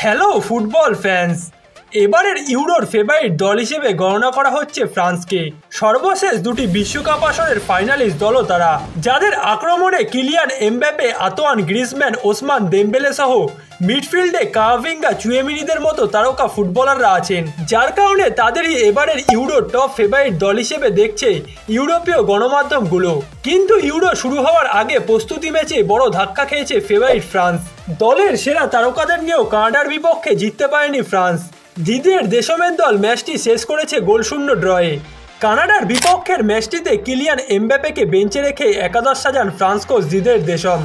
Hello football fans, এবারের ইউরোর favourite দল হিসেবে গণনা করা হচ্ছে ফ্রান্সকে। সর্বশেষ দুটি বিশ্বকাপ আসরের ফাইনালিস্ট দলও তারা, যাদের আক্রমণে Kylian Mbappe, Antoine Griezmann, Osman দেমবেলে সহ মিডফিল্ডে কামাভিঙ্গা, চুয়েমিনিদের মতো তারকা ফুটবলাররা আছেন, যার কারণে তাদেরই এবারের ইউরোর টপ ফেভারিট দল হিসেবে দেখছে ইউরোপীয় গণমাধ্যমগুলো। কিন্তু ইউরো শুরু হওয়ার আগে প্রস্তুতি ম্যাচে বড় ধাক্কা খেয়েছে ফেভারিট ফ্রান্স। দলের সেরা তারকাদের নিয়েও কানাডার বিপক্ষে জিততে পারেনি ফ্রান্স। দিদিয়ের দেশমের দল ম্যাচটি শেষ করেছে গোলশূন্য ড্রয়ে। কানাডার বিপক্ষের ম্যাচটিতে কিলিয়ান এমবাপ্পেকে বেঞ্চে রেখে একাদশ সাজান ফ্রান্স কোচ দিদিয়ের দেশম।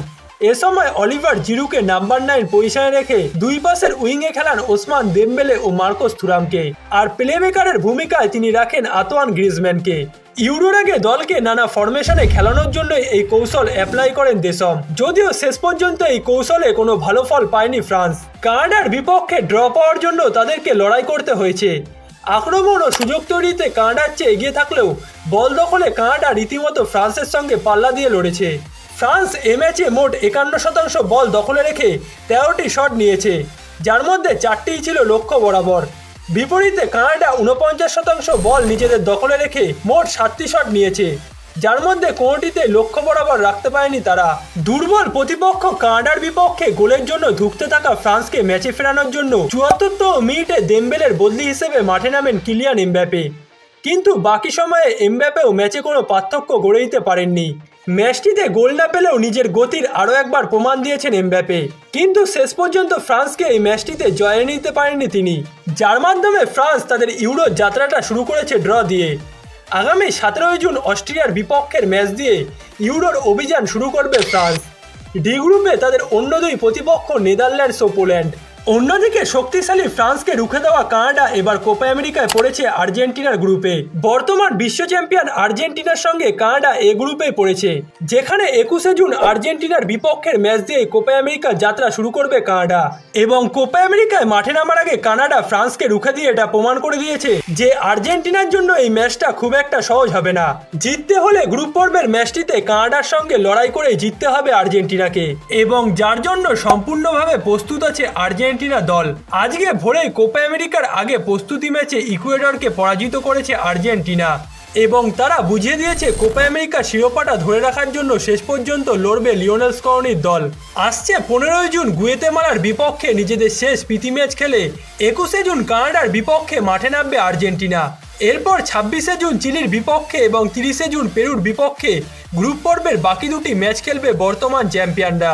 এ সময় অলিভার জিরুকে নাম্বার 9 পজিশনে রেখে দুই পাশের উইংয়ে খেলান ওসমান দেমবেলে ও মার্কোস থুরামকে, আর প্লেমেকারের ভূমিকায় তিনি রাখেন আতোয়ান গ্রিজম্যানকে। ইউরোর আগে দলকে নানা ফরমেশনে খেলানোর জন্য এই কৌশল অ্যাপ্লাই করেন দেশম, যদিও শেষ পর্যন্ত এই কৌশলে কোনো ভালো ফল পায়নি ফ্রান্স। কানাডার বিপক্ষে ড্র পাওয়ার জন্য তাদেরকে লড়াই করতে হয়েছে। আক্রমণ ও সুযোগ তৈরিতে কানাডার চেয়ে এগিয়ে থাকলেও বল দখলে কানাডা রীতিমতো ফ্রান্সের সঙ্গে পাল্লা দিয়ে লড়েছে। ফ্রান্স এ ম্যাচে মোট 51% বল দখলে রেখে 13টি শট নিয়েছে, যার মধ্যে 4টিই ছিল লক্ষ্য বরাবর। বিপরীতে কানাডা 49% বল নিজেদের দখলে রেখে মোট 7টি শট নিয়েছে, যার মধ্যে কোনোটিতে লক্ষ্য বরাবর রাখতে পারেনি তারা। দুর্বল প্রতিপক্ষ কানাডার বিপক্ষে গোলের জন্য ধুঁকতে থাকা ফ্রান্সকে ম্যাচে ফেরানোর জন্য 74তম মিনিটে দেমবেলের বদলি হিসেবে মাঠে নামেন কিলিয়ান এমবাপ্পে। কিন্তু বাকি সময়ে এমবাপ্পেও ম্যাচে কোনো পার্থক্য গড়ে দিতে পারেননি। ম্যাচটিতে গোল না পেলেও নিজের গতির আরও একবার প্রমাণ দিয়েছেন এমবাপ্পে, কিন্তু শেষ পর্যন্ত ফ্রান্সকে এই ম্যাচটিতে জয় নিতে পারেননি তিনি, যার মাধ্যমে ফ্রান্স তাদের ইউরো যাত্রাটা শুরু করেছে ড্র দিয়ে। আগামী 17 জুন অস্ট্রিয়ার বিপক্ষের ম্যাচ দিয়ে ইউরোর অভিযান শুরু করবে ফ্রান্স। ডি গ্রুপে তাদের অন্য দুই প্রতিপক্ষ নেদারল্যান্ডস ও পোল্যান্ড। অন্যদিকে শক্তিশালী ফ্রান্সকে রুখে দেওয়া কানাডা এবার কোপা আমেরিকায় পড়েছে আর্জেন্টিনার গ্রুপে। বর্তমান বিশ্ব চ্যাম্পিয়ন আর্জেন্টিনার সঙ্গে কানাডা এ গ্রুপে পড়েছে, যেখানে 21 জুন আর্জেন্টিনার বিপক্ষের ম্যাচ দিয়ে কোপা আমেরিকার যাত্রা শুরু করবে কানাডা। এবং কোপা আমেরিকায় মাঠে নামার আগে কানাডা ফ্রান্সকে রুখে দিয়ে এটা প্রমাণ করে দিয়েছে যে আর্জেন্টিনার জন্য এই ম্যাচটা খুব একটা সহজ হবে না। জিততে হলে গ্রুপ পর্বের ম্যাচটিতে কানাডার সঙ্গে লড়াই করে জিততে হবে আর্জেন্টিনাকে, এবং যার জন্য সম্পূর্ণভাবে প্রস্তুত আছে আর্জেন্টিনা দল। আজকে ভোরে কোপা আমেরিকার আগে প্রস্তুতি ম্যাচে ইকুয়েডরকে পরাজিত করেছে আর্জেন্টিনা, এবং তারা বুঝিয়ে দিয়েছে কোপা আমেরিকা শিরোপাটা ধরে রাখার জন্য শেষ পর্যন্ত লড়বে লিওনেল স্কলনির দল। আসছে 15 জুন গুয়েতেমালার বিপক্ষে নিজেদের শেষ প্রীতি ম্যাচ খেলে 21 জুন কানাডার বিপক্ষে মাঠে নামবে আর্জেন্টিনা। এরপর 26 জুন চিলির বিপক্ষে এবং 30 জুন পেরুর বিপক্ষে গ্রুপ পর্বের বাকি দুটি ম্যাচ খেলবে বর্তমান চ্যাম্পিয়নরা।